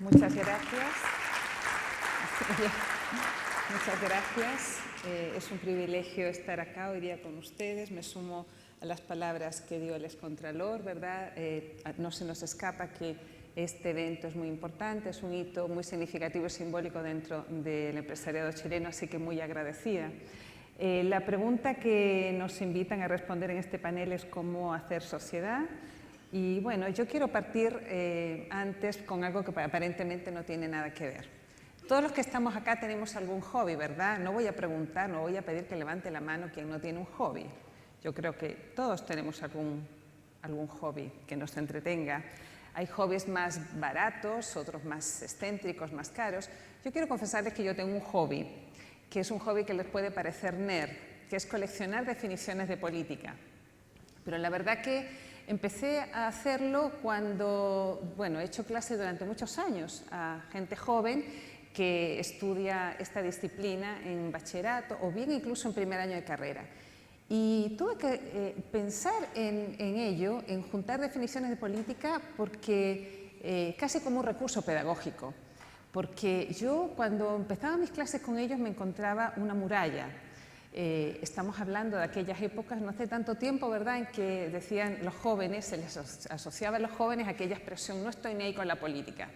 Muchas gracias. Muchas gracias. Es un privilegio estar acá hoy día con ustedes. Me sumo a las palabras que dio el excontralor, ¿verdad? No se nos escapa que este evento es muy importante, es un hito muy significativo y simbólico dentro del empresariado chileno, así que muy agradecida. La pregunta que nos invitan a responder en este panel es cómo hacer sociedad. Y bueno, yo quiero partir antes con algo que aparentemente no tiene nada que ver. Todos los que estamos acá tenemos algún hobby, ¿verdad? No voy a preguntar, no voy a pedir que levante la mano quien no tiene un hobby. Yo creo que todos tenemos algún hobby que nos entretenga. Hay hobbies más baratos, otros más excéntricos, más caros. Yo quiero confesarles que yo tengo un hobby, que es un hobby que les puede parecer nerd, que es coleccionar definiciones de política. Pero la verdad que empecé a hacerlo cuando, bueno, he hecho clase durante muchos años a gente joven que estudia esta disciplina en bachillerato o bien incluso en primer año de carrera. Y tuve que pensar en ello, en juntar definiciones de política, porque casi como un recurso pedagógico. Porque yo cuando empezaba mis clases con ellos me encontraba una muralla. Estamos hablando de aquellas épocas, no hace tanto tiempo, ¿verdad?, en que decían los jóvenes, se les asociaba a los jóvenes aquella expresión, no estoy ni ahí con la política.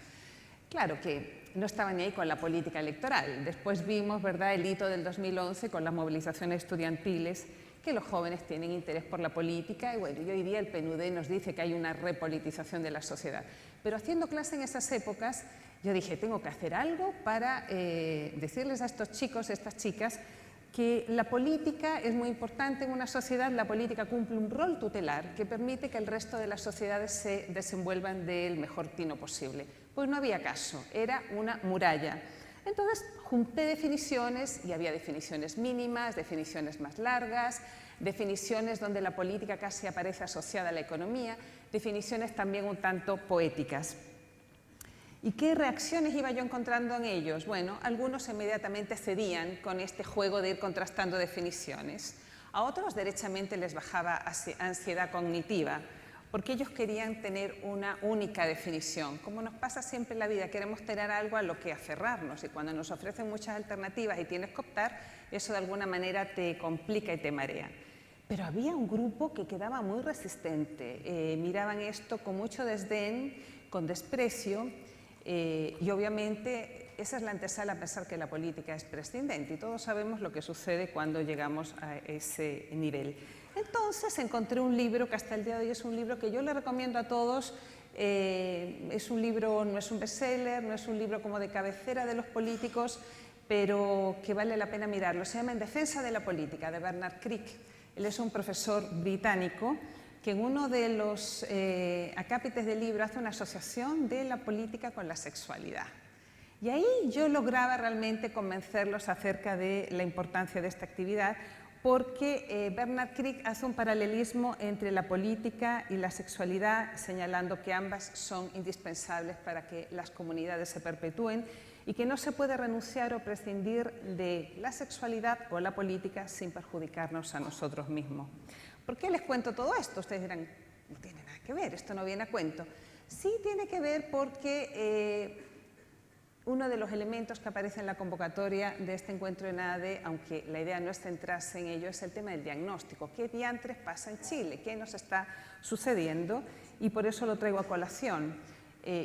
Claro que no estaban ni ahí con la política electoral. Después vimos, ¿verdad?, el hito del 2011 con las movilizaciones estudiantiles, que los jóvenes tienen interés por la política y bueno, y hoy día el PNUD nos dice que hay una repolitización de la sociedad. Pero haciendo clase en esas épocas, yo dije, tengo que hacer algo para decirles a estos chicos, a estas chicas, que la política es muy importante en una sociedad, la política cumple un rol tutelar que permite que el resto de las sociedades se desenvuelvan del mejor tino posible. Pues no había caso, era una muralla. Entonces junté definiciones y había definiciones mínimas, definiciones más largas, definiciones donde la política casi aparece asociada a la economía, definiciones también un tanto poéticas. ¿Y qué reacciones iba yo encontrando en ellos? Bueno, algunos inmediatamente cedían con este juego de ir contrastando definiciones. A otros derechamente les bajaba ansiedad cognitiva, porque ellos querían tener una única definición. Como nos pasa siempre en la vida, queremos tener algo a lo que aferrarnos y cuando nos ofrecen muchas alternativas y tienes que optar, eso de alguna manera te complica y te marea. Pero había un grupo que quedaba muy resistente, miraban esto con mucho desdén, con desprecio, y obviamente esa es la antesala a pensar que la política es prescindente y todos sabemos lo que sucede cuando llegamos a ese nivel. Entonces encontré un libro que hasta el día de hoy es un libro que yo le recomiendo a todos. Es un libro, no es un bestseller, no es un libro como de cabecera de los políticos, pero que vale la pena mirarlo. Se llama En defensa de la política, de Bernard Crick. Él es un profesor británico que en uno de los acápites del libro hace una asociación de la política con la sexualidad. Y ahí yo lograba realmente convencerlos acerca de la importancia de esta actividad, porque Bernard Crick hace un paralelismo entre la política y la sexualidad, señalando que ambas son indispensables para que las comunidades se perpetúen y que no se puede renunciar o prescindir de la sexualidad o la política sin perjudicarnos a nosotros mismos. ¿Por qué les cuento todo esto? Ustedes dirán, no tiene nada que ver, esto no viene a cuento. Sí tiene que ver porque uno de los elementos que aparece en la convocatoria de este encuentro de NADE, aunque la idea no es centrarse en ello, es el tema del diagnóstico. ¿Qué diantres pasa en Chile? ¿Qué nos está sucediendo? Y por eso lo traigo a colación.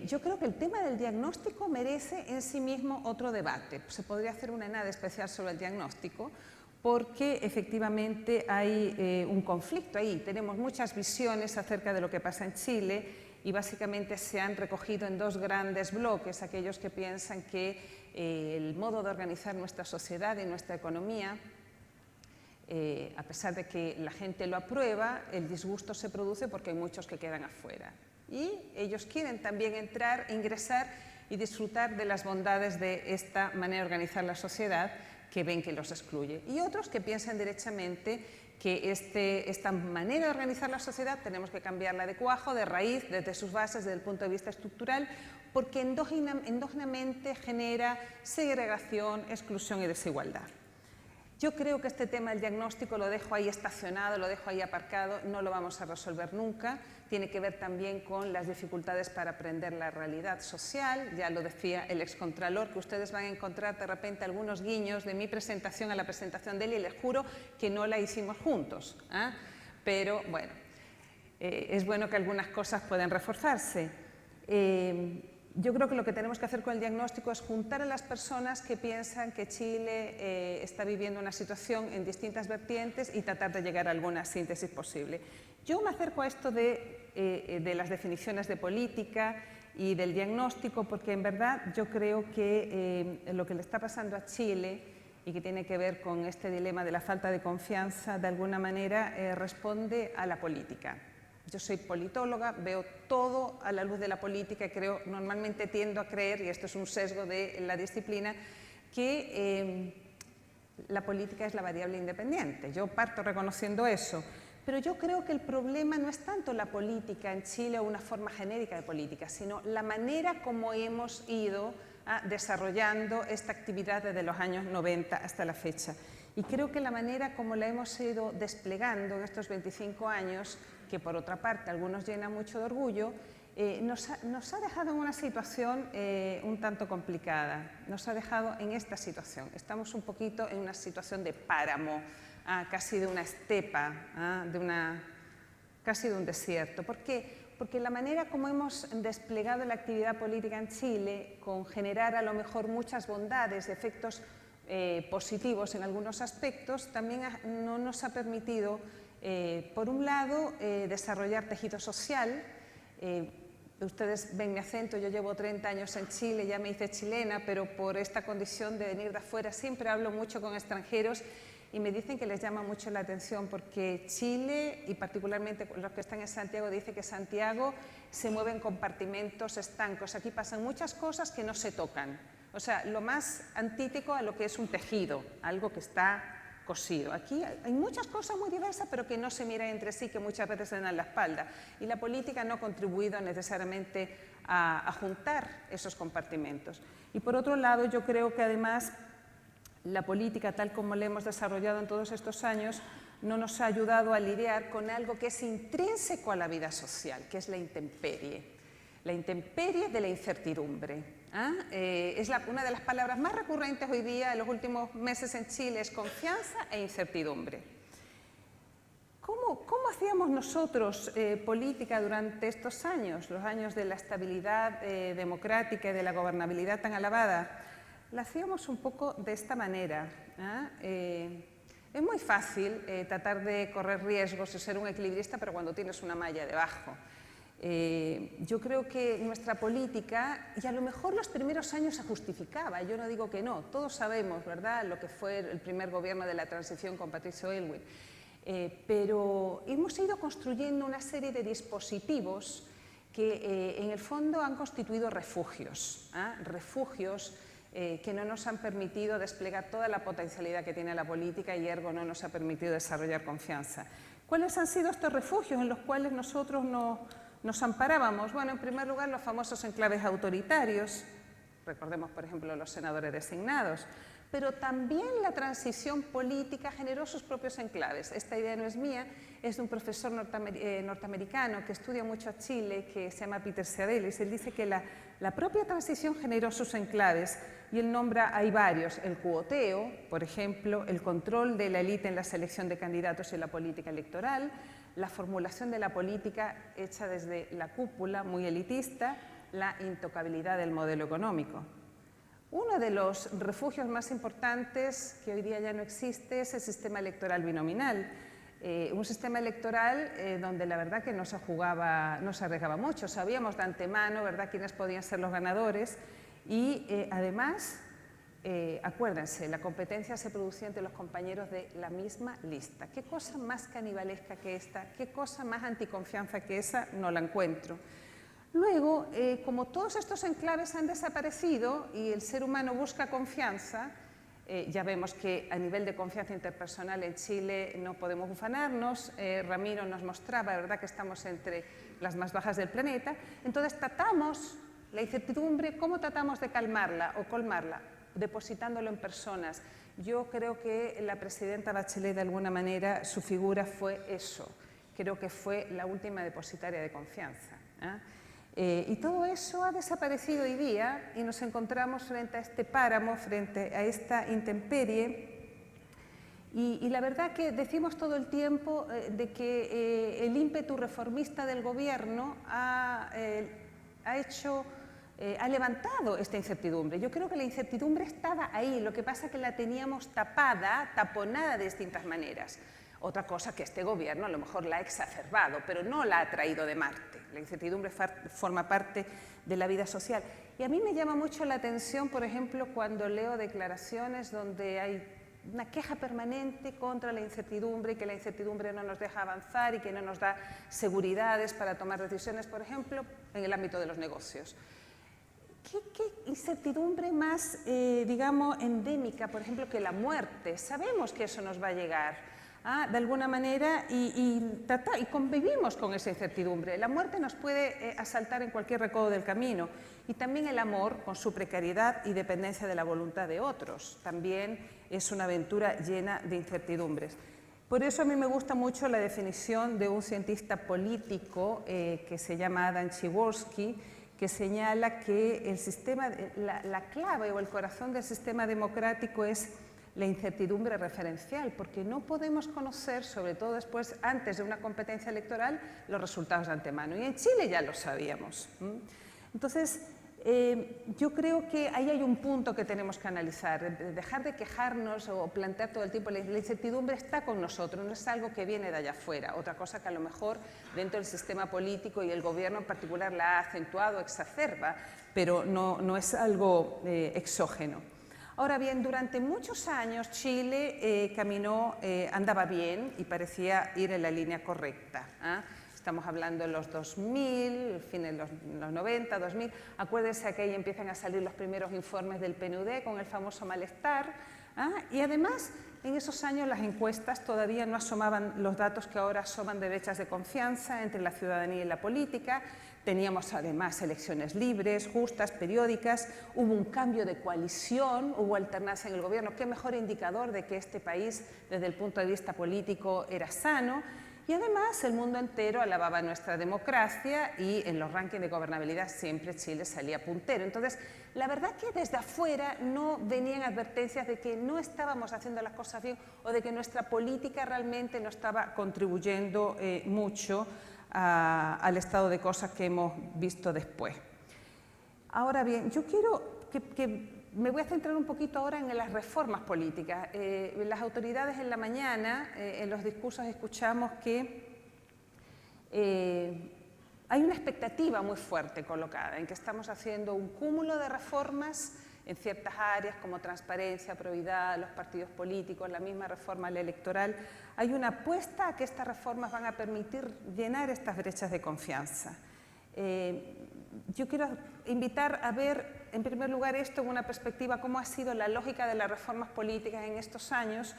Yo creo que el tema del diagnóstico merece en sí mismo otro debate. Se podría hacer una NADE especial sobre el diagnóstico, porque efectivamente hay un conflicto ahí. Tenemos muchas visiones acerca de lo que pasa en Chile y básicamente se han recogido en dos grandes bloques, aquellos que piensan que el modo de organizar nuestra sociedad y nuestra economía, a pesar de que la gente lo aprueba, el disgusto se produce porque hay muchos que quedan afuera. Y ellos quieren también entrar, ingresar y disfrutar de las bondades de esta manera de organizar la sociedad, que ven que los excluye. Y otros que piensan derechamente que esta manera de organizar la sociedad tenemos que cambiarla de cuajo, de raíz, desde sus bases, desde el punto de vista estructural, porque endógenamente genera segregación, exclusión y desigualdad. Yo creo que este tema del diagnóstico lo dejo ahí estacionado, lo dejo ahí aparcado, no lo vamos a resolver nunca. Tiene que ver también con las dificultades para aprender la realidad social. Ya lo decía el excontralor, que ustedes van a encontrar de repente algunos guiños de mi presentación a la presentación de él, y les juro que no la hicimos juntos. Pero bueno, es bueno que algunas cosas pueden reforzarse. Yo creo que lo que tenemos que hacer con el diagnóstico es juntar a las personas que piensan que Chile está viviendo una situación en distintas vertientes y tratar de llegar a alguna síntesis posible. Yo me acerco a esto de las definiciones de política y del diagnóstico porque en verdad yo creo que lo que le está pasando a Chile y que tiene que ver con este dilema de la falta de confianza, de alguna manera responde a la política. Yo soy politóloga, veo todo a la luz de la política y creo, normalmente tiendo a creer, y esto es un sesgo de la disciplina, que la política es la variable independiente. Yo parto reconociendo eso, pero yo creo que el problema no es tanto la política en Chile o una forma genérica de política, sino la manera como hemos ido desarrollando esta actividad desde los años 90 hasta la fecha. Y creo que la manera como la hemos ido desplegando en estos 25 años, que por otra parte algunos llenan mucho de orgullo, nos ha dejado en una situación un tanto complicada, nos ha dejado en esta situación. Estamos un poquito en una situación de páramo, casi de una estepa, casi de un desierto. ¿Por qué? Porque la manera como hemos desplegado la actividad política en Chile, con generar a lo mejor muchas bondades, efectos positivos en algunos aspectos, también no nos ha permitido, por un lado, desarrollar tejido social. Ustedes ven mi acento, yo llevo 30 años en Chile, ya me hice chilena, pero por esta condición de venir de afuera siempre hablo mucho con extranjeros y me dicen que les llama mucho la atención porque Chile, y particularmente los que están en Santiago, dice que Santiago se mueve en compartimentos estancos. Aquí pasan muchas cosas que no se tocan. O sea, lo más antítico a lo que es un tejido, algo que está cosido. Aquí hay muchas cosas muy diversas, pero que no se miran entre sí, que muchas veces se dan la espalda. Y la política no ha contribuido necesariamente a juntar esos compartimentos. Y por otro lado, yo creo que además la política, tal como la hemos desarrollado en todos estos años, no nos ha ayudado a lidiar con algo que es intrínseco a la vida social, que es la intemperie de la incertidumbre. Es una de las palabras más recurrentes hoy día, en los últimos meses en Chile, es confianza e incertidumbre. ¿Cómo hacíamos nosotros política durante estos años, los años de la estabilidad democrática y de la gobernabilidad tan alabada? La hacíamos un poco de esta manera. Es muy fácil tratar de correr riesgos y ser un equilibrista, pero cuando tienes una malla debajo. Yo creo que nuestra política, y a lo mejor los primeros años se justificaba, yo no digo que no, todos sabemos, ¿verdad?, lo que fue el primer gobierno de la transición con Patricio Aylwin, pero hemos ido construyendo una serie de dispositivos que en el fondo han constituido refugios, que no nos han permitido desplegar toda la potencialidad que tiene la política y ergo no nos ha permitido desarrollar confianza. ¿Cuáles han sido estos refugios en los cuales nosotros nos amparábamos? Bueno, en primer lugar, los famosos enclaves autoritarios, recordemos, por ejemplo, los senadores designados, pero también la transición política generó sus propios enclaves. Esta idea no es mía, es de un profesor norteamericano que estudia mucho a Chile, que se llama Peter Seadelis. Él dice que la propia transición generó sus enclaves y él nombra, hay varios, el cuoteo, por ejemplo, el control de la élite en la selección de candidatos y la política electoral, la formulación de la política hecha desde la cúpula, muy elitista, la intocabilidad del modelo económico. Uno de los refugios más importantes, que hoy día ya no existe, es el sistema electoral binominal. Un sistema electoral donde la verdad que no se arriesgaba mucho. Sabíamos de antemano, ¿verdad?, quiénes podían ser los ganadores y además, acuérdense, la competencia se producía entre los compañeros de la misma lista. ¿Qué cosa más canibalesca que esta? ¿Qué cosa más anticonfianza que esa? No la encuentro. Luego, como todos estos enclaves han desaparecido y el ser humano busca confianza, ya vemos que a nivel de confianza interpersonal en Chile no podemos ufanarnos. Ramiro nos mostraba, ¿verdad?, que estamos entre las más bajas del planeta. Entonces tratamos la incertidumbre, ¿cómo tratamos de calmarla o colmarla? Depositándolo en personas Yo creo que la presidenta Bachelet, de alguna manera, su figura fue eso. Creo que fue la última depositaria de confianza. Y todo eso ha desaparecido hoy día y nos encontramos frente a este páramo, frente a esta intemperie. Y la verdad que decimos todo el tiempo de que el ímpetu reformista del gobierno ha levantado esta incertidumbre. Yo creo que la incertidumbre estaba ahí, lo que pasa es que la teníamos tapada, taponada de distintas maneras. Otra cosa que este gobierno a lo mejor la ha exacerbado, pero no la ha traído de Marte. La incertidumbre forma parte de la vida social. Y a mí me llama mucho la atención, por ejemplo, cuando leo declaraciones donde hay una queja permanente contra la incertidumbre y que la incertidumbre no nos deja avanzar y que no nos da seguridades para tomar decisiones, por ejemplo, en el ámbito de los negocios. ¿Qué incertidumbre más, digamos, endémica, por ejemplo, que la muerte? Sabemos que eso nos va a llegar. De alguna manera y convivimos con esa incertidumbre. La muerte nos puede asaltar en cualquier recodo del camino y también el amor, con su precariedad y dependencia de la voluntad de otros, también es una aventura llena de incertidumbres. Por eso a mí me gusta mucho la definición de un cientista político que se llama Adam Przeworski, que señala que el sistema, la clave o el corazón del sistema democrático es la incertidumbre referencial, porque no podemos conocer, sobre todo después, antes de una competencia electoral, los resultados de antemano. Y en Chile ya lo sabíamos. Entonces, yo creo que ahí hay un punto que tenemos que analizar, dejar de quejarnos o plantear todo el tiempo, la incertidumbre está con nosotros, no es algo que viene de allá afuera, otra cosa que a lo mejor dentro del sistema político y el gobierno en particular la ha acentuado, exacerba, pero no es algo exógeno. Ahora bien, durante muchos años Chile andaba bien y parecía ir en la línea correcta. Estamos hablando de los 2000, fines de los 90, 2000. Acuérdense que ahí empiezan a salir los primeros informes del PNUD con el famoso malestar. Y además, en esos años las encuestas todavía no asomaban los datos que ahora asoman de brechas de confianza entre la ciudadanía y la política. Teníamos además elecciones libres, justas, periódicas, hubo un cambio de coalición, hubo alternancia en el gobierno. ¿Qué mejor indicador de que este país, desde el punto de vista político, era sano? Y además el mundo entero alababa nuestra democracia y en los rankings de gobernabilidad siempre Chile salía puntero. Entonces, la verdad que desde afuera no venían advertencias de que no estábamos haciendo las cosas bien o de que nuestra política realmente no estaba contribuyendo mucho al estado de cosas que hemos visto después. Ahora bien, yo quiero me voy a centrar un poquito ahora en las reformas políticas. Las autoridades en la mañana, en los discursos escuchamos que hay una expectativa muy fuerte colocada en que estamos haciendo un cúmulo de reformas en ciertas áreas como transparencia, probidad, los partidos políticos, la misma reforma electoral. Hay una apuesta a que estas reformas van a permitir llenar estas brechas de confianza. Yo quiero invitar a ver, en primer lugar, esto en una perspectiva, cómo ha sido la lógica de las reformas políticas en estos años,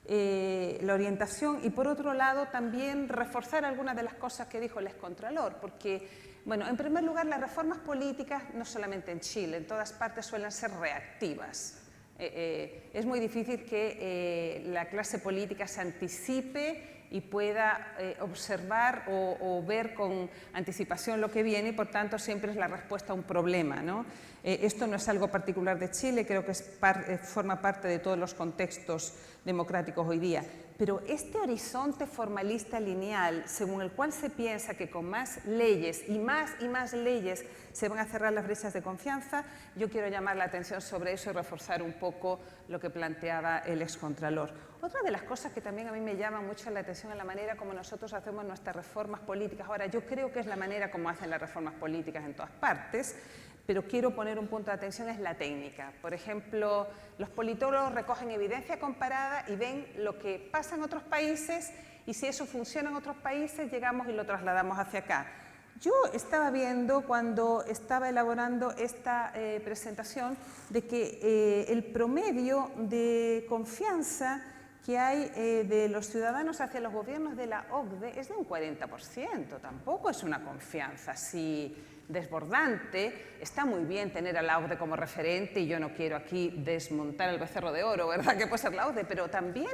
la orientación, y por otro lado también reforzar algunas de las cosas que dijo el excontralor, porque, bueno, en primer lugar, las reformas políticas, no solamente en Chile, en todas partes suelen ser reactivas. Es muy difícil que la clase política se anticipe y pueda observar o ver con anticipación lo que viene y por tanto siempre es la respuesta a un problema, ¿no? Esto no es algo particular de Chile, creo que forma parte de todos los contextos democráticos hoy día. Pero este horizonte formalista lineal, según el cual se piensa que con más leyes y más leyes se van a cerrar las brechas de confianza, yo quiero llamar la atención sobre eso y reforzar un poco lo que planteaba el excontralor. Otra de las cosas que también a mí me llama mucho la atención es la manera como nosotros hacemos nuestras reformas políticas. Ahora, yo creo que es la manera como hacen las reformas políticas en todas partes, pero quiero poner un punto de atención, es la técnica. Por ejemplo, los politólogos recogen evidencia comparada y ven lo que pasa en otros países y si eso funciona en otros países, llegamos y lo trasladamos hacia acá. Yo estaba viendo cuando estaba elaborando esta presentación de que el promedio de confianza que hay de los ciudadanos hacia los gobiernos de la OCDE es de un 40%, tampoco es una confianza así desbordante. Está muy bien tener a la OCDE como referente, y yo no quiero aquí desmontar el becerro de oro, ¿verdad?, que puede ser la OCDE, pero también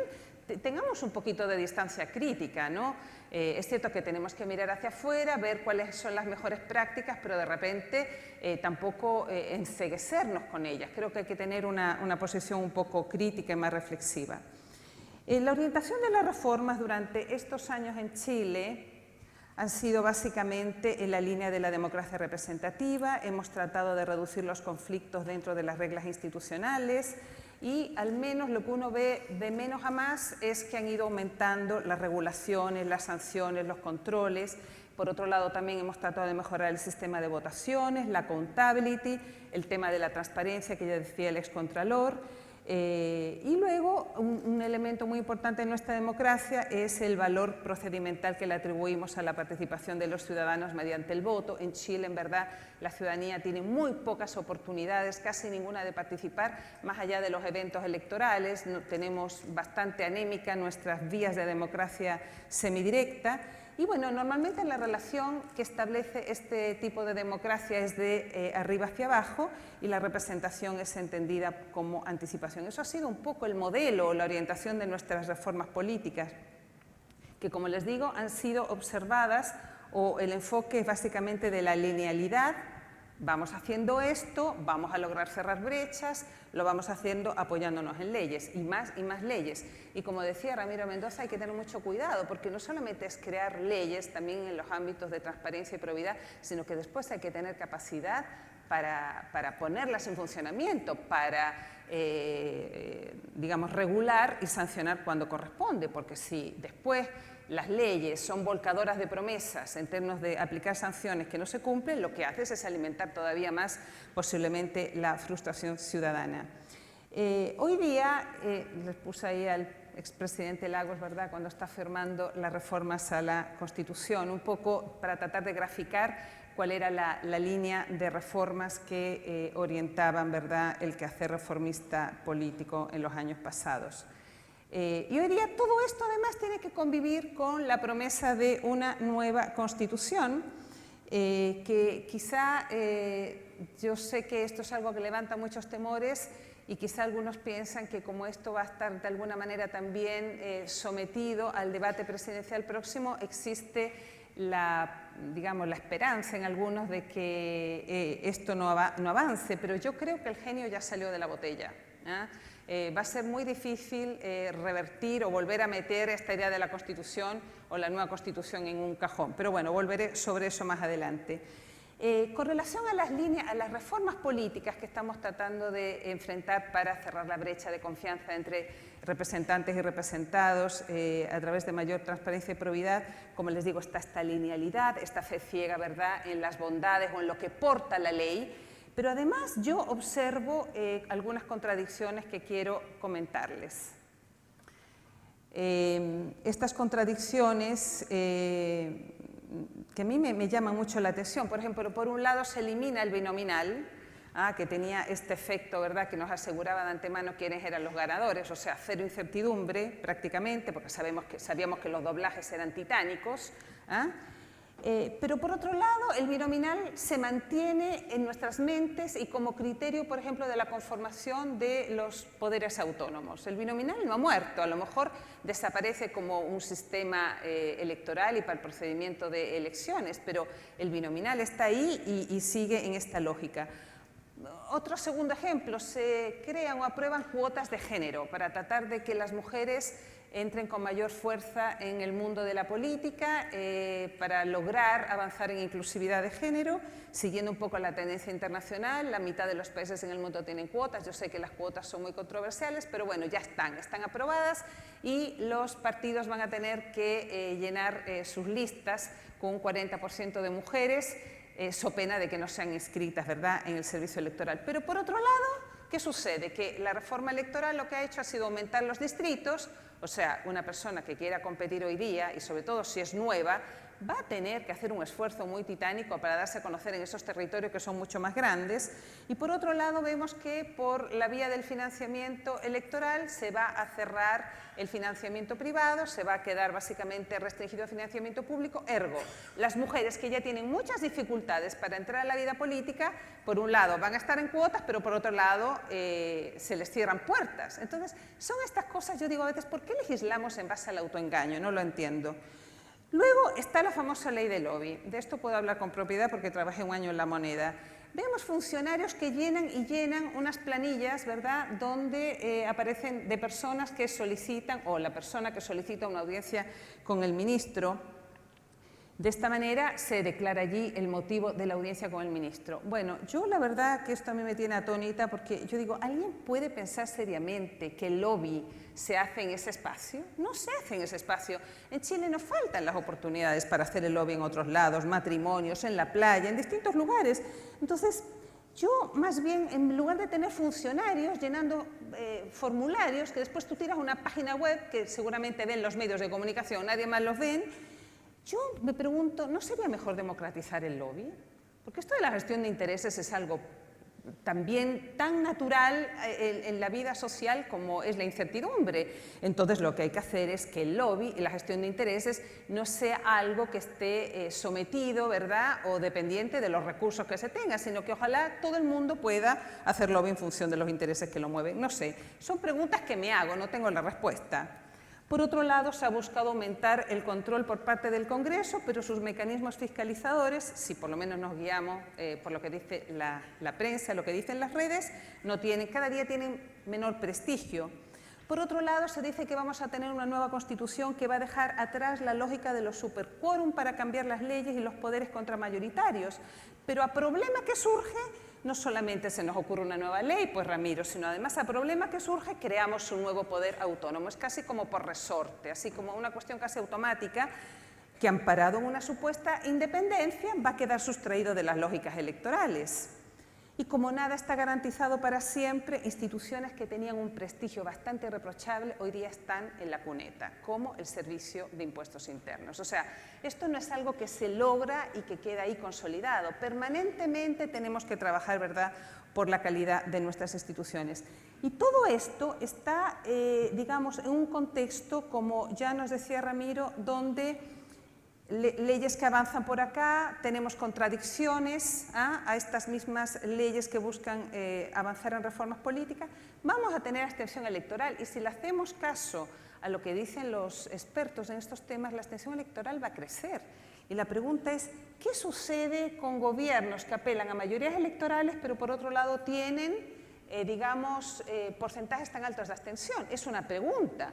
tengamos un poquito de distancia crítica, ¿no? Es cierto que tenemos que mirar hacia afuera, ver cuáles son las mejores prácticas, pero de repente tampoco enceguecernos con ellas. Creo que hay que tener una posición un poco crítica y más reflexiva. La orientación de las reformas durante estos años en Chile han sido básicamente en la línea de la democracia representativa. Hemos tratado de reducir los conflictos dentro de las reglas institucionales, y al menos lo que uno ve de menos a más es que han ido aumentando las regulaciones, las sanciones, los controles. Por otro lado, también hemos tratado de mejorar el sistema de votaciones, la accountability, el tema de la transparencia que ya decía el excontralor. Y luego, un elemento muy importante en nuestra democracia es el valor procedimental que le atribuimos a la participación de los ciudadanos mediante el voto. En Chile, en verdad, la ciudadanía tiene muy pocas oportunidades, casi ninguna, de participar, más allá de los eventos electorales. Tenemos bastante anémica nuestras vías de democracia semidirecta. Y bueno, normalmente la relación que establece este tipo de democracia es de arriba hacia abajo, y la representación es entendida como anticipación. Eso ha sido un poco el modelo o la orientación de nuestras reformas políticas, que, como les digo, han sido observadas, o el enfoque es básicamente de la linealidad. Vamos haciendo esto, vamos a lograr cerrar brechas, lo vamos haciendo apoyándonos en leyes, y más leyes. Y como decía Ramiro Mendoza, hay que tener mucho cuidado, porque no solamente es crear leyes, también en los ámbitos de transparencia y probidad, sino que después hay que tener capacidad para ponerlas en funcionamiento, para, digamos, regular y sancionar cuando corresponde, porque si después las leyes son volcadoras de promesas en términos de aplicar sanciones que no se cumplen, lo que haces es alimentar todavía más posiblemente la frustración ciudadana. Hoy día, les puse ahí al expresidente Lagos, ¿verdad?, cuando está firmando las reformas a la Constitución, un poco para tratar de graficar cuál era la línea de reformas que orientaban, ¿verdad?, el quehacer reformista político en los años pasados. Y hoy día todo esto además tiene que convivir con la promesa de una nueva Constitución, que quizá, yo sé que esto es algo que levanta muchos temores, y quizá algunos piensan que como esto va a estar de alguna manera también sometido al debate presidencial próximo, existe digamos, la esperanza en algunos de que esto no avance, pero yo creo que el genio ya salió de la botella. Va a ser muy difícil revertir o volver a meter esta idea de la Constitución o la nueva Constitución en un cajón, pero bueno, volveré sobre eso más adelante. Con relación a las reformas políticas que estamos tratando de enfrentar para cerrar la brecha de confianza entre representantes y representados a través de mayor transparencia y probidad, como les digo, está esta linealidad, esta fe ciega, ¿verdad?, en las bondades o en lo que porta la ley, pero además yo observo algunas contradicciones que quiero comentarles. Estas contradicciones que a mí me llama mucho la atención. Por ejemplo, por un lado se elimina el binominal, que tenía este efecto, ¿verdad?, que nos aseguraba de antemano quiénes eran los ganadores, o sea, cero incertidumbre prácticamente, porque sabíamos que los doblajes eran titánicos. Pero por otro lado, el binominal se mantiene en nuestras mentes y como criterio, por ejemplo, de la conformación de los poderes autónomos. El binominal no ha muerto, a lo mejor desaparece como un sistema electoral y para el procedimiento de elecciones, pero el binominal está ahí y sigue en esta lógica. Otro segundo ejemplo, se crean o aprueban cuotas de género para tratar de que las mujeres entren con mayor fuerza en el mundo de la política, para lograr avanzar en inclusividad de género, siguiendo un poco la tendencia internacional. La mitad de los países en el mundo tienen cuotas. Yo sé que las cuotas son muy controversiales, pero bueno, ya están aprobadas, y los partidos van a tener que llenar sus listas con un 40% de mujeres, so pena de que no sean inscritas, ¿verdad?, en el servicio electoral. Pero por otro lado, ¿qué sucede? Que la reforma electoral lo que ha hecho ha sido aumentar los distritos. O sea, una persona que quiera competir hoy día, y sobre todo si es nueva, va a tener que hacer un esfuerzo muy titánico para darse a conocer en esos territorios que son mucho más grandes. Y por otro lado vemos que por la vía del financiamiento electoral se va a cerrar el financiamiento privado, se va a quedar básicamente restringido al financiamiento público. Ergo, las mujeres que ya tienen muchas dificultades para entrar a la vida política, por un lado van a estar en cuotas, pero por otro lado se les cierran puertas. Entonces, son estas cosas, yo digo a veces, ¿por qué legislamos en base al autoengaño? No lo entiendo. Luego está la famosa ley del lobby. De esto puedo hablar con propiedad porque trabajé un año en La Moneda. Vemos funcionarios que llenan y llenan unas planillas, ¿verdad?, donde aparecen de personas que solicitan, o la persona que solicita una audiencia con el ministro. De esta manera se declara allí el motivo de la audiencia con el ministro. Bueno, yo la verdad que esto a mí me tiene atónita porque yo digo, ¿alguien puede pensar seriamente que el lobby se hace en ese espacio? No se hace en ese espacio. En Chile nos faltan las oportunidades para hacer el lobby en otros lados, matrimonios, en la playa, en distintos lugares. Entonces, yo más bien, en lugar de tener funcionarios llenando formularios que después tú tiras a una página web que seguramente ven los medios de comunicación, nadie más los ven, yo me pregunto, ¿no sería mejor democratizar el lobby? Porque esto de la gestión de intereses es algo también tan natural en la vida social como es la incertidumbre. Entonces, lo que hay que hacer es que el lobby y la gestión de intereses no sea algo que esté sometido, ¿verdad?, o dependiente de los recursos que se tenga, sino que ojalá todo el mundo pueda hacer lobby en función de los intereses que lo mueven. No sé, son preguntas que me hago, no tengo la respuesta. Por otro lado, se ha buscado aumentar el control por parte del Congreso, pero sus mecanismos fiscalizadores, si por lo menos nos guiamos por lo que dice la prensa, lo que dicen las redes, cada día tienen menor prestigio. Por otro lado, se dice que vamos a tener una nueva Constitución que va a dejar atrás la lógica de los superquórum para cambiar las leyes y los poderes contramayoritarios. Pero a problema que surge, no solamente se nos ocurre una nueva ley, pues Ramiro, sino además a problema que surge creamos un nuevo poder autónomo. Es casi como por resorte, así como una cuestión casi automática que, amparado en una supuesta independencia, va a quedar sustraído de las lógicas electorales. Y como nada está garantizado para siempre, instituciones que tenían un prestigio bastante reprochable hoy día están en la cuneta, como el Servicio de Impuestos Internos. O sea, esto no es algo que se logra y que queda ahí consolidado. Permanentemente tenemos que trabajar, ¿verdad?, por la calidad de nuestras instituciones. Y todo esto está, digamos, en un contexto, como ya nos decía Ramiro, donde leyes que avanzan por acá, tenemos contradicciones a estas mismas leyes que buscan avanzar en reformas políticas. Vamos a tener abstención electoral y si le hacemos caso a lo que dicen los expertos en estos temas, la abstención electoral va a crecer. Y la pregunta es, ¿qué sucede con gobiernos que apelan a mayorías electorales, pero por otro lado tienen, digamos, porcentajes tan altos de abstención? Es una pregunta.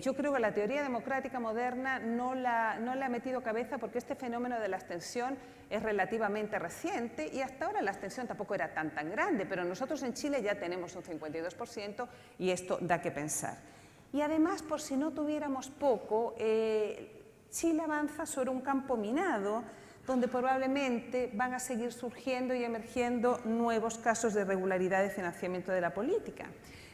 Yo creo que la teoría democrática moderna no le ha metido cabeza porque este fenómeno de la abstención es relativamente reciente y hasta ahora la abstención tampoco era tan grande, pero nosotros en Chile ya tenemos un 52% y esto da que pensar. Y además, por si no tuviéramos poco, Chile avanza sobre un campo minado donde probablemente van a seguir surgiendo y emergiendo nuevos casos de irregularidad de financiamiento de la política.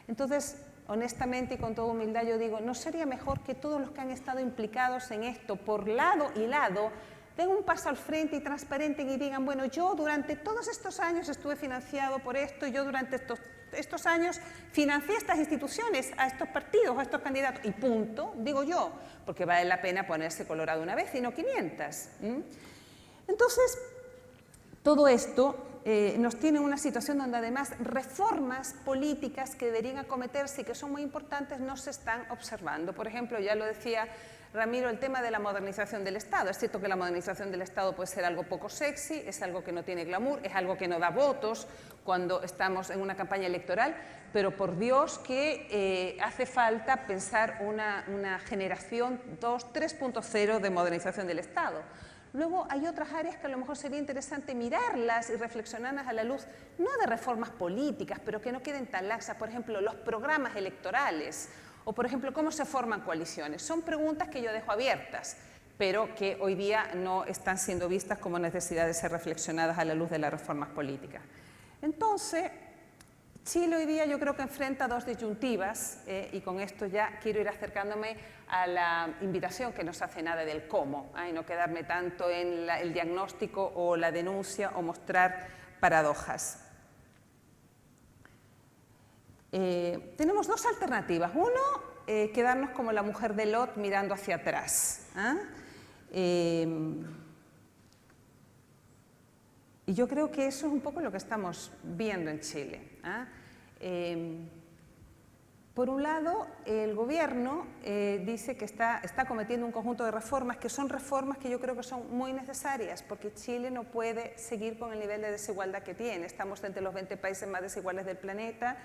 Entonces, honestamente y con toda humildad yo digo, ¿no sería mejor que todos los que han estado implicados en esto, por lado y lado, den un paso al frente y transparenten y digan, bueno, yo durante todos estos años estuve financiado por esto, y yo durante estos años financié estas instituciones, a estos partidos, a estos candidatos, y punto, digo yo, porque vale la pena ponerse colorado una vez y no 500. Entonces, todo esto nos tiene en una situación donde además reformas políticas que deberían acometerse y que son muy importantes no se están observando. Por ejemplo, ya lo decía Ramiro, el tema de la modernización del Estado. Es cierto que la modernización del Estado puede ser algo poco sexy, es algo que no tiene glamour, es algo que no da votos cuando estamos en una campaña electoral, pero por Dios que hace falta pensar una generación 3.0 de modernización del Estado. Luego hay otras áreas que a lo mejor sería interesante mirarlas y reflexionarlas a la luz, no de reformas políticas, pero que no queden tan laxas. Por ejemplo, los programas electorales o, por ejemplo, cómo se forman coaliciones. Son preguntas que yo dejo abiertas, pero que hoy día no están siendo vistas como necesidad de ser reflexionadas a la luz de las reformas políticas. Entonces, Chile hoy día yo creo que enfrenta dos disyuntivas y con esto ya quiero ir acercándome a la invitación que nos hace Nada del cómo y no quedarme tanto en el diagnóstico o la denuncia o mostrar paradojas. Tenemos dos alternativas. Uno, quedarnos como la mujer de Lot mirando hacia atrás. Y yo creo que eso es un poco lo que estamos viendo en Chile. Por un lado, el gobierno dice que está cometiendo un conjunto de reformas que son reformas que yo creo que son muy necesarias porque Chile no puede seguir con el nivel de desigualdad que tiene. Estamos entre los 20 países más desiguales del planeta,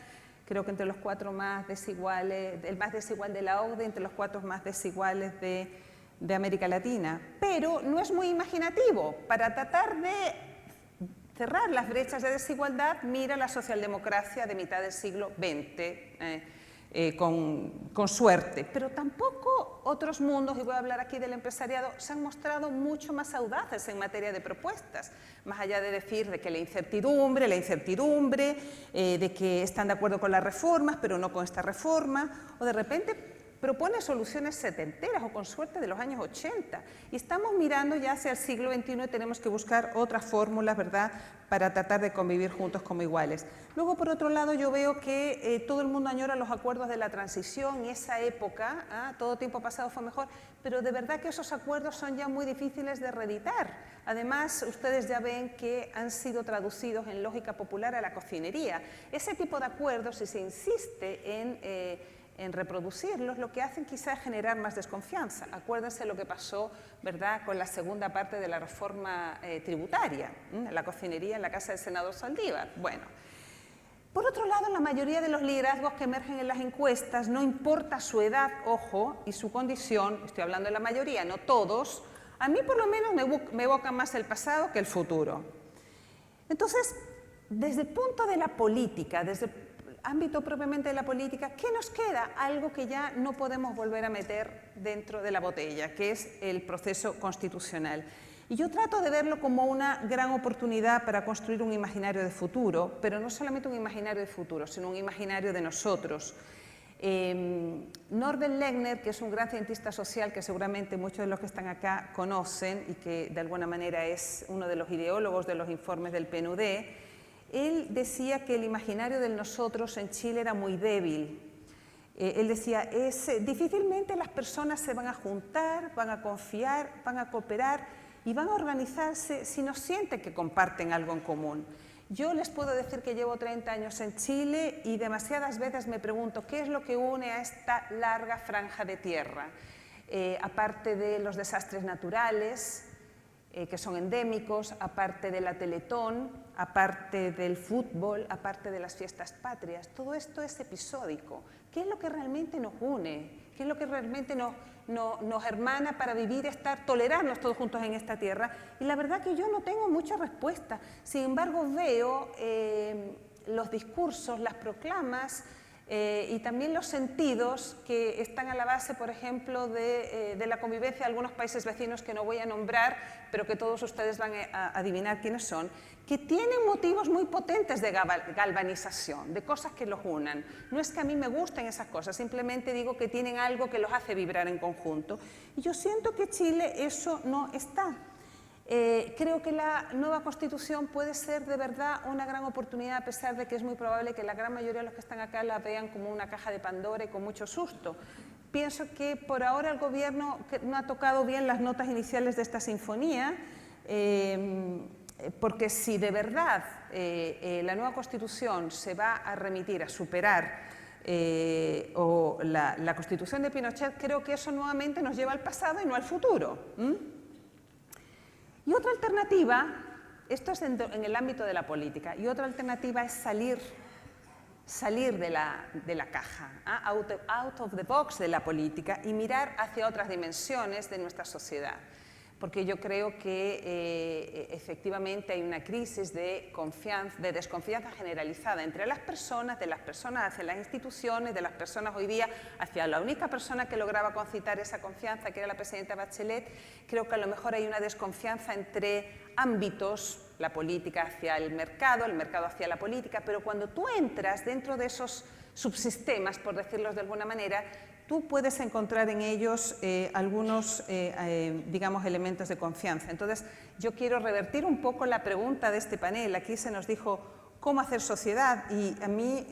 creo que entre los 4 más desiguales, el más desigual de la OCDE, entre los 4 más desiguales de América Latina. Pero no es muy imaginativo. Para tratar de cerrar las brechas de desigualdad, mira la socialdemocracia de mitad del siglo XX, con suerte. Pero tampoco otros mundos, y voy a hablar aquí del empresariado, se han mostrado mucho más audaces en materia de propuestas, más allá de decir de que la incertidumbre, de que están de acuerdo con las reformas, pero no con esta reforma, o de repente propone soluciones setenteras o con suerte de los años 80. Y estamos mirando ya hacia el siglo XXI y tenemos que buscar otras fórmulas, ¿verdad?, para tratar de convivir juntos como iguales. Luego, por otro lado, yo veo que todo el mundo añora los acuerdos de la transición y esa época, todo tiempo pasado fue mejor, pero de verdad que esos acuerdos son ya muy difíciles de reeditar. Además, ustedes ya ven que han sido traducidos en lógica popular a la cocinería. Ese tipo de acuerdos, si se insiste en reproducirlos, lo que hacen quizá es generar más desconfianza. Acuérdense lo que pasó, ¿verdad?, con la segunda parte de la reforma tributaria, la cocinería en la casa del senador Saldívar. Bueno, por otro lado, la mayoría de los liderazgos que emergen en las encuestas, no importa su edad, ojo, y su condición, estoy hablando de la mayoría, no todos, a mí por lo menos me evocan más el pasado que el futuro. Entonces, desde el punto de la política, desde el ámbito propiamente de la política, ¿qué nos queda? Algo que ya no podemos volver a meter dentro de la botella, que es el proceso constitucional. Y yo trato de verlo como una gran oportunidad para construir un imaginario de futuro, pero no solamente un imaginario de futuro, sino un imaginario de nosotros. Norbert Lechner, que es un gran cientista social que seguramente muchos de los que están acá conocen y que de alguna manera es uno de los ideólogos de los informes del PNUD, él decía que el imaginario del nosotros en Chile era muy débil. Él decía, difícilmente las personas se van a juntar, van a confiar, van a cooperar y van a organizarse si no sienten que comparten algo en común. Yo les puedo decir que llevo 30 años en Chile y demasiadas veces me pregunto qué es lo que une a esta larga franja de tierra, aparte de los desastres naturales, que son endémicos, aparte de la Teletón, aparte del fútbol, aparte de las fiestas patrias. Todo esto es episódico. ¿Qué es lo que realmente nos une? ¿Qué es lo que realmente nos hermana para vivir, estar, tolerarnos todos juntos en esta tierra? Y la verdad que yo no tengo mucha respuesta. Sin embargo, veo los discursos, las proclamas, y también los sentidos que están a la base, por ejemplo, de la convivencia de algunos países vecinos que no voy a nombrar, pero que todos ustedes van a adivinar quiénes son, que tienen motivos muy potentes de galvanización, de cosas que los unan. No es que a mí me gusten esas cosas, simplemente digo que tienen algo que los hace vibrar en conjunto. Y yo siento que Chile eso no está. Creo que la nueva Constitución puede ser de verdad una gran oportunidad, a pesar de que es muy probable que la gran mayoría de los que están acá la vean como una caja de Pandora y con mucho susto. Pienso que por ahora el gobierno no ha tocado bien las notas iniciales de esta sinfonía, porque si de verdad la nueva Constitución se va a remitir a superar la Constitución de Pinochet, creo que eso nuevamente nos lleva al pasado y no al futuro. Y otra alternativa, esto es en el ámbito de la política, y otra alternativa es salir de la caja, out of the box de la política y mirar hacia otras dimensiones de nuestra sociedad. Porque yo creo que efectivamente hay una crisis de desconfianza generalizada entre las personas, de las personas hacia las instituciones, de las personas hoy día hacia la única persona que lograba concitar esa confianza, que era la presidenta Bachelet. Creo que a lo mejor hay una desconfianza entre ámbitos, la política hacia el mercado hacia la política, pero cuando tú entras dentro de esos subsistemas, por decirlo de alguna manera, tú puedes encontrar en ellos algunos, digamos, elementos de confianza. Entonces, yo quiero revertir un poco la pregunta de este panel. Aquí se nos dijo cómo hacer sociedad, y a mí,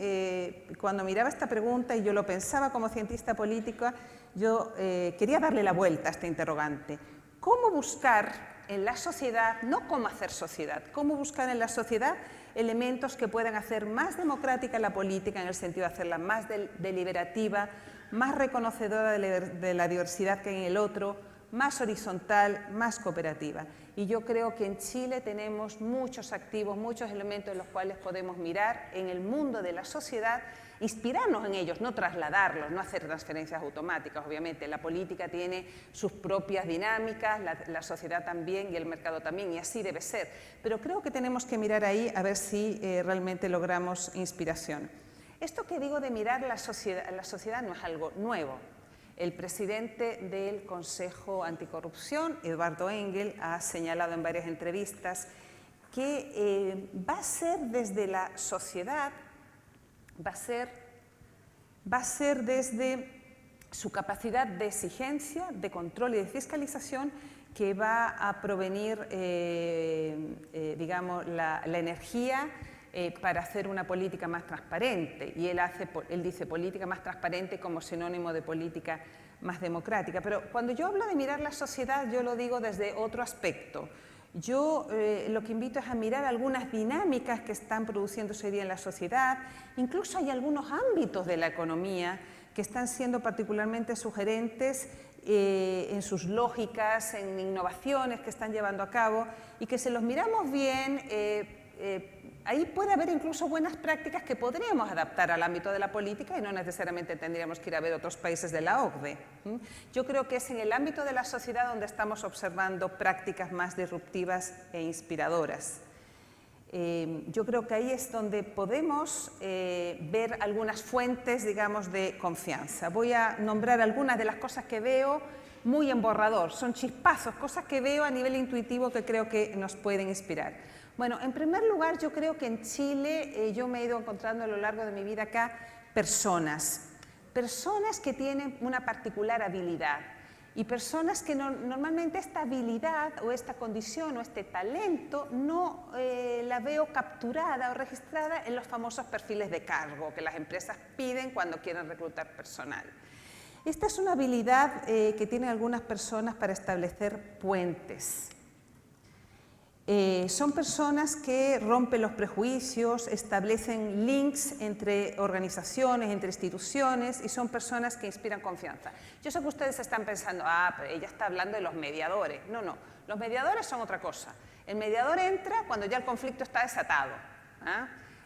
cuando miraba esta pregunta y yo lo pensaba como cientista política, yo quería darle la vuelta a este interrogante. ¿Cómo buscar en la sociedad, no cómo hacer sociedad, cómo buscar en la sociedad elementos que puedan hacer más democrática la política, en el sentido de hacerla más deliberativa, más reconocedora de la diversidad que hay en el otro, más horizontal, más cooperativa? Y yo creo que en Chile tenemos muchos activos, muchos elementos en los cuales podemos mirar en el mundo de la sociedad, inspirarnos en ellos, no trasladarlos, no hacer transferencias automáticas. Obviamente la política tiene sus propias dinámicas, la sociedad también y el mercado también, y así debe ser. Pero creo que tenemos que mirar ahí a ver si realmente logramos inspiración. Esto que digo de mirar la sociedad no es algo nuevo. El presidente del Consejo Anticorrupción, Eduardo Engel, ha señalado en varias entrevistas que va a ser desde la sociedad, va a ser desde su capacidad de exigencia, de control y de fiscalización, que va a provenir, digamos, la energía para hacer una política más transparente. Y él dice política más transparente como sinónimo de política más democrática. Pero cuando yo hablo de mirar la sociedad, yo lo digo desde otro aspecto. Yo lo que invito es a mirar algunas dinámicas que están produciéndose hoy día en la sociedad. Incluso hay algunos ámbitos de la economía que están siendo particularmente sugerentes en sus lógicas, en innovaciones que están llevando a cabo, y que si los miramos bien, ahí puede haber incluso buenas prácticas que podríamos adaptar al ámbito de la política y no necesariamente tendríamos que ir a ver otros países de la OCDE. Yo creo que es en el ámbito de la sociedad donde estamos observando prácticas más disruptivas e inspiradoras. Yo creo que ahí es donde podemos ver algunas fuentes, digamos, de confianza. Voy a nombrar algunas de las cosas que veo muy en borrador. Son chispazos, cosas que veo a nivel intuitivo que creo que nos pueden inspirar. Bueno, en primer lugar, yo creo que en Chile yo me he ido encontrando a lo largo de mi vida acá personas que tienen una particular habilidad, y personas que normalmente esta habilidad o esta condición o este talento no la veo capturada o registrada en los famosos perfiles de cargo que las empresas piden cuando quieren reclutar personal. Esta es una habilidad que tienen algunas personas para establecer puentes. Son personas que rompen los prejuicios, establecen links entre organizaciones, entre instituciones, y son personas que inspiran confianza. Yo sé que ustedes están pensando, pero ella está hablando de los mediadores. No, no, los mediadores son otra cosa. El mediador entra cuando ya el conflicto está desatado.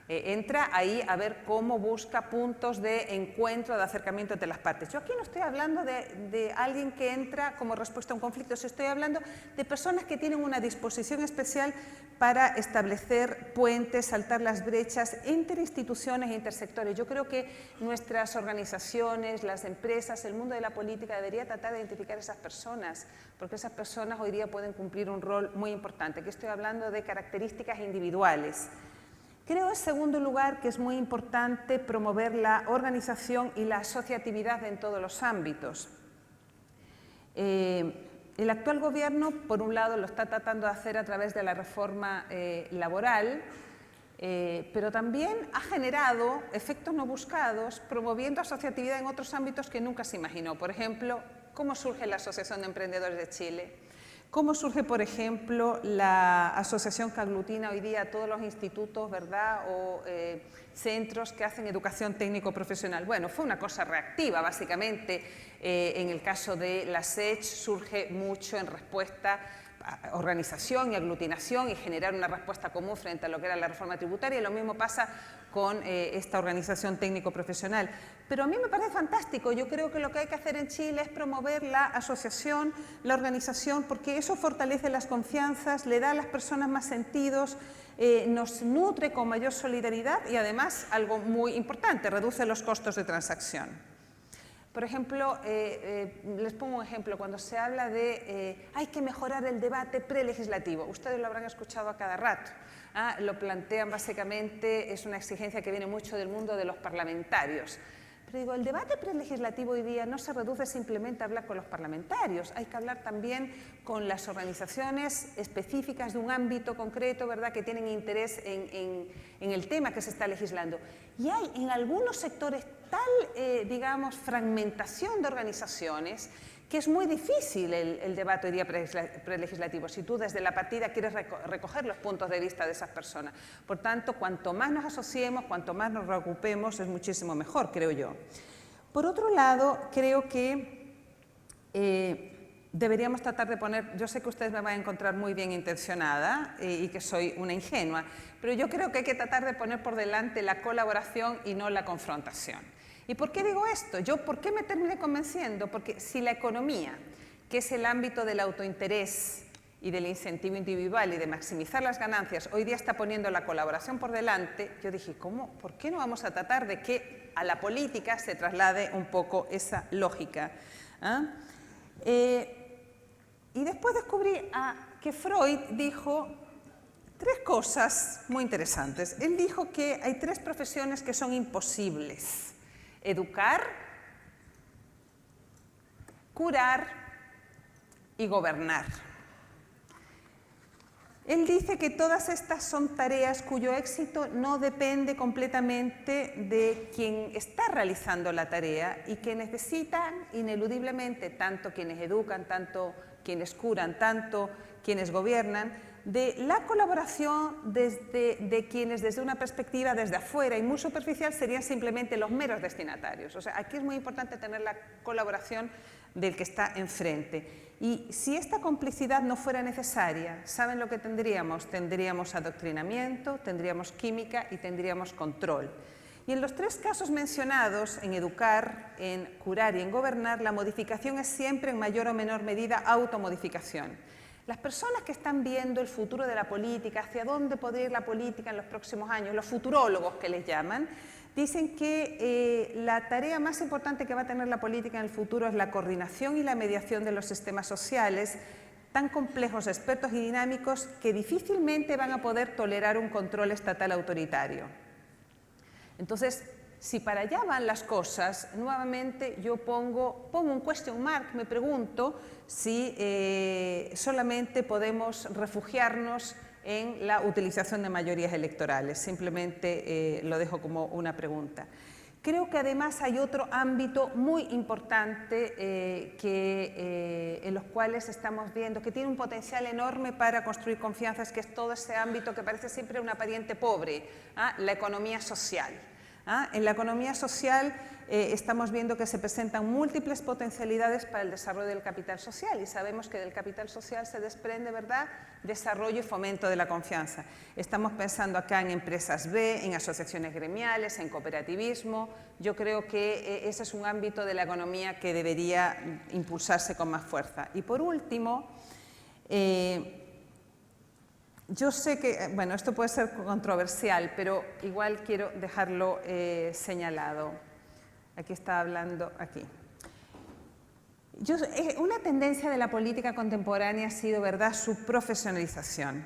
Entra ahí a ver cómo busca puntos de encuentro, de acercamiento entre las partes. Yo aquí no estoy hablando de alguien que entra como respuesta a un conflicto, estoy hablando de personas que tienen una disposición especial para establecer puentes, saltar las brechas entre instituciones e intersectores. Yo creo que nuestras organizaciones, las empresas, el mundo de la política debería tratar de identificar a esas personas, porque esas personas hoy día pueden cumplir un rol muy importante. Aquí estoy hablando de características individuales. Creo, en segundo lugar, que es muy importante promover la organización y la asociatividad en todos los ámbitos. El actual gobierno, por un lado, lo está tratando de hacer a través de la reforma laboral, pero también ha generado efectos no buscados, promoviendo asociatividad en otros ámbitos que nunca se imaginó. Por ejemplo, ¿cómo surge la Asociación de Emprendedores de Chile? ¿Cómo surge, por ejemplo, la asociación que aglutina hoy día a todos los institutos, ¿verdad?, o centros que hacen educación técnico-profesional? Bueno, fue una cosa reactiva, básicamente. En el caso de la SECH surge mucho en respuesta organización y aglutinación y generar una respuesta común frente a lo que era la reforma tributaria, y lo mismo pasa con esta organización técnico-profesional. Pero a mí me parece fantástico. Yo creo que lo que hay que hacer en Chile es promover la asociación, la organización, porque eso fortalece las confianzas, le da a las personas más sentidos, nos nutre con mayor solidaridad y además, algo muy importante, reduce los costos de transacción. Por ejemplo, les pongo un ejemplo, cuando se habla de hay que mejorar el debate prelegislativo, ustedes lo habrán escuchado a cada rato, lo plantean básicamente, es una exigencia que viene mucho del mundo de los parlamentarios. Pero digo, el debate prelegislativo hoy día no se reduce simplemente a hablar con los parlamentarios, hay que hablar también con las organizaciones específicas de un ámbito concreto, ¿verdad?, que tienen interés en el tema que se está legislando. Y hay en algunos sectores tal, digamos, fragmentación de organizaciones que es muy difícil el debate hoy día prelegislativo, si tú desde la partida quieres recoger los puntos de vista de esas personas. Por tanto, cuanto más nos asociemos, cuanto más nos reocupemos, es muchísimo mejor, creo yo. Por otro lado, creo que deberíamos tratar de poner, yo sé que ustedes me van a encontrar muy bien intencionada y que soy una ingenua, pero yo creo que hay que tratar de poner por delante la colaboración y no la confrontación. ¿Y por qué digo esto? ¿Por qué me terminé convenciendo? Porque si la economía, que es el ámbito del autointerés y del incentivo individual y de maximizar las ganancias, hoy día está poniendo la colaboración por delante, yo dije, ¿por qué no vamos a tratar de que a la política se traslade un poco esa lógica? Y después descubrí que Freud dijo 3 cosas muy interesantes. Él dijo que hay 3 profesiones que son imposibles: educar, curar y gobernar. Él dice que todas estas son tareas cuyo éxito no depende completamente de quien está realizando la tarea y que necesitan ineludiblemente tanto quienes educan, tanto quienes curan, tanto quienes gobiernan, de la colaboración de quienes desde una perspectiva desde afuera y muy superficial serían simplemente los meros destinatarios. O sea, aquí es muy importante tener la colaboración del que está enfrente. Y si esta complicidad no fuera necesaria, ¿saben lo que tendríamos? Tendríamos adoctrinamiento, tendríamos química y tendríamos control. Y en los 3 casos mencionados, en educar, en curar y en gobernar, la modificación es siempre en mayor o menor medida automodificación. Las personas que están viendo el futuro de la política, hacia dónde podría ir la política en los próximos años, los futurólogos que les llaman, dicen que la tarea más importante que va a tener la política en el futuro es la coordinación y la mediación de los sistemas sociales, tan complejos, expertos y dinámicos que difícilmente van a poder tolerar un control estatal autoritario. Entonces, si para allá van las cosas, nuevamente yo pongo un question mark, me pregunto si solamente podemos refugiarnos en la utilización de mayorías electorales. Simplemente lo dejo como una pregunta. Creo que además hay otro ámbito muy importante en los cuales estamos viendo que tiene un potencial enorme para construir confianzas, que es todo ese ámbito que parece siempre una pariente pobre, la economía social. En la economía social estamos viendo que se presentan múltiples potencialidades para el desarrollo del capital social y sabemos que del capital social se desprende, ¿verdad?, desarrollo y fomento de la confianza. Estamos pensando acá en empresas B, en asociaciones gremiales, en cooperativismo. Yo creo que ese es un ámbito de la economía que debería impulsarse con más fuerza. Y por último, yo sé que, bueno, esto puede ser controversial, pero igual quiero dejarlo señalado. Aquí está hablando, aquí. Una tendencia de la política contemporánea ha sido, ¿verdad?, su profesionalización.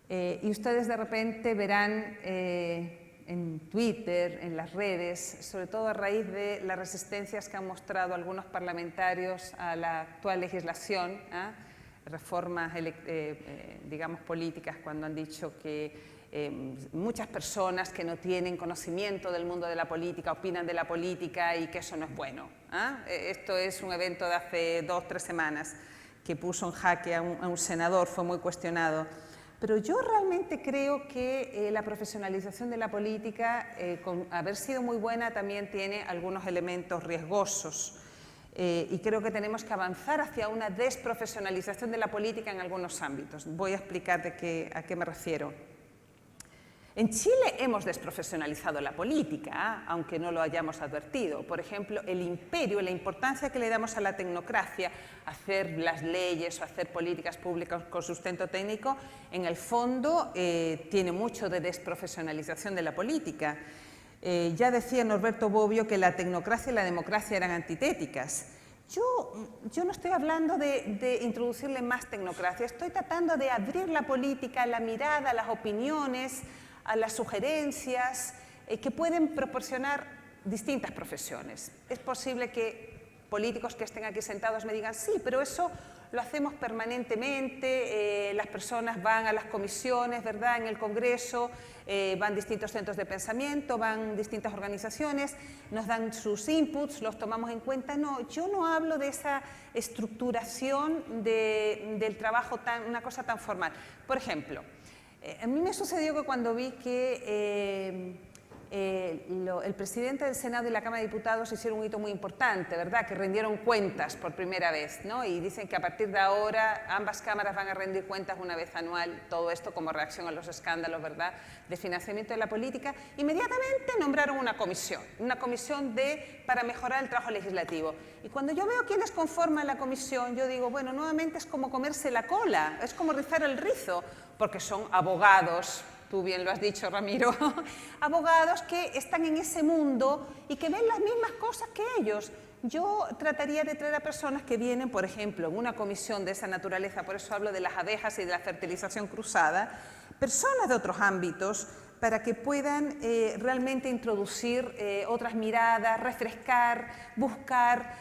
Y ustedes de repente verán en Twitter, en las redes, sobre todo a raíz de las resistencias que han mostrado algunos parlamentarios a la actual legislación, reformas, digamos, políticas, cuando han dicho que muchas personas que no tienen conocimiento del mundo de la política opinan de la política y que eso no es bueno. Esto es un evento de hace 2 o 3 semanas que puso en jaque a un senador, fue muy cuestionado. Pero yo realmente creo que la profesionalización de la política, con haber sido muy buena, también tiene algunos elementos riesgosos. y creo que tenemos que avanzar hacia una desprofesionalización de la política en algunos ámbitos. Voy a explicar a qué me refiero. En Chile hemos desprofesionalizado la política, aunque no lo hayamos advertido. Por ejemplo, el imperio, la importancia que le damos a la tecnocracia, hacer las leyes o hacer políticas públicas con sustento técnico, en el fondo tiene mucho de desprofesionalización de la política. Ya decía Norberto Bobbio que la tecnocracia y la democracia eran antitéticas. Yo no estoy hablando de introducirle más tecnocracia, estoy tratando de abrir la política a la mirada, a las opiniones, a las sugerencias que pueden proporcionar distintas profesiones. Es posible que políticos que estén aquí sentados me digan, sí, pero eso lo hacemos permanentemente, las personas van a las comisiones, ¿verdad?, en el Congreso, van distintos centros de pensamiento, van distintas organizaciones, nos dan sus inputs, los tomamos en cuenta. No, yo no hablo de esa estructuración del trabajo, una cosa tan formal. Por ejemplo, a mí me sucedió que cuando vi que el presidente del Senado y la Cámara de Diputados hicieron un hito muy importante, ¿verdad?, que rindieron cuentas por primera vez, ¿no? Y dicen que a partir de ahora ambas cámaras van a rendir cuentas una vez anual, todo esto como reacción a los escándalos, ¿verdad?, de financiamiento de la política. Inmediatamente nombraron una comisión para mejorar el trabajo legislativo. Y cuando yo veo quiénes conforman la comisión, yo digo, bueno, nuevamente es como comerse la cola, es como rizar el rizo, porque son abogados, tú bien lo has dicho, Ramiro, abogados que están en ese mundo y que ven las mismas cosas que ellos. Yo trataría de traer a personas que vienen, por ejemplo, en una comisión de esa naturaleza, por eso hablo de las abejas y de la fertilización cruzada, personas de otros ámbitos, para que puedan realmente introducir otras miradas, refrescar, buscar,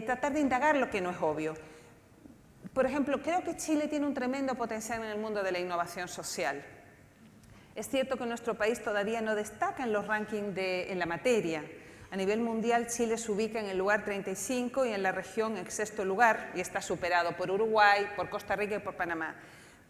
tratar de indagar lo que no es obvio. Por ejemplo, creo que Chile tiene un tremendo potencial en el mundo de la innovación social. Es cierto que nuestro país todavía no destaca en los rankings en la materia. A nivel mundial, Chile se ubica en el lugar 35 y en la región en sexto lugar, y está superado por Uruguay, por Costa Rica y por Panamá.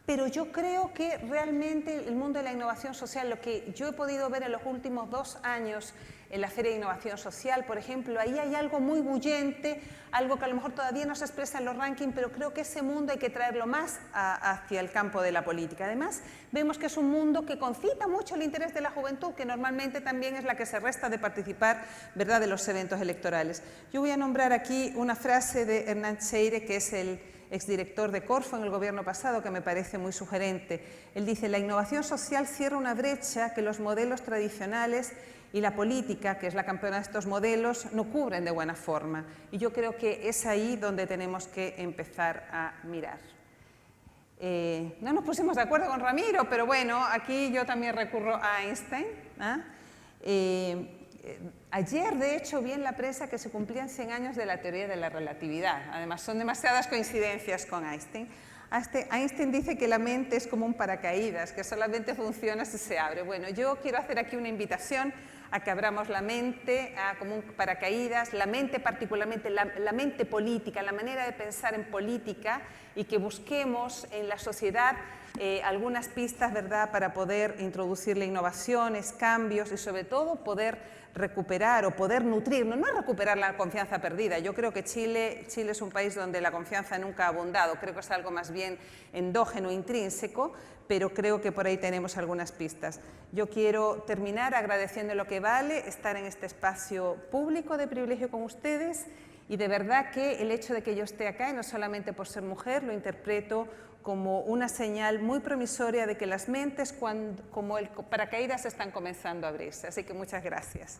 Pero yo creo que realmente el mundo de la innovación social, lo que yo he podido ver en los últimos 2 años en la Feria de Innovación Social, por ejemplo, ahí hay algo muy bullente, algo que a lo mejor todavía no se expresa en los rankings, pero creo que ese mundo hay que traerlo más hacia el campo de la política. Además, vemos que es un mundo que concita mucho el interés de la juventud, que normalmente también es la que se resta de participar, ¿verdad?, de los eventos electorales. Yo voy a nombrar aquí una frase de Hernán Cheire, que es el exdirector de Corfo en el gobierno pasado, que me parece muy sugerente. Él dice, la innovación social cierra una brecha que los modelos tradicionales y la política, que es la campeona de estos modelos, no cubren de buena forma. Y yo creo que es ahí donde tenemos que empezar a mirar. No nos pusimos de acuerdo con Ramiro, pero bueno, aquí yo también recurro a Einstein. Ayer, de hecho, vi en la prensa que se cumplían 100 años de la teoría de la relatividad. Además, son demasiadas coincidencias con Einstein. Einstein dice que la mente es como un paracaídas, que solamente funciona si se abre. Bueno, yo quiero hacer aquí una invitación a que abramos la mente como un paracaídas, la mente particularmente, la mente política, la manera de pensar en política, y que busquemos en la sociedad algunas pistas, ¿verdad?, para poder introducirle innovaciones, cambios y sobre todo poder recuperar o poder nutrir, no es recuperar la confianza perdida. Yo creo que Chile es un país donde la confianza nunca ha abundado, creo que es algo más bien endógeno, intrínseco, pero creo que por ahí tenemos algunas pistas. Yo quiero terminar agradeciendo lo que vale estar en este espacio público de privilegio con ustedes, y de verdad que el hecho de que yo esté acá, y no solamente por ser mujer, lo interpreto como una señal muy promisoria de que las mentes, como el paracaídas, están comenzando a abrirse. Así que muchas gracias.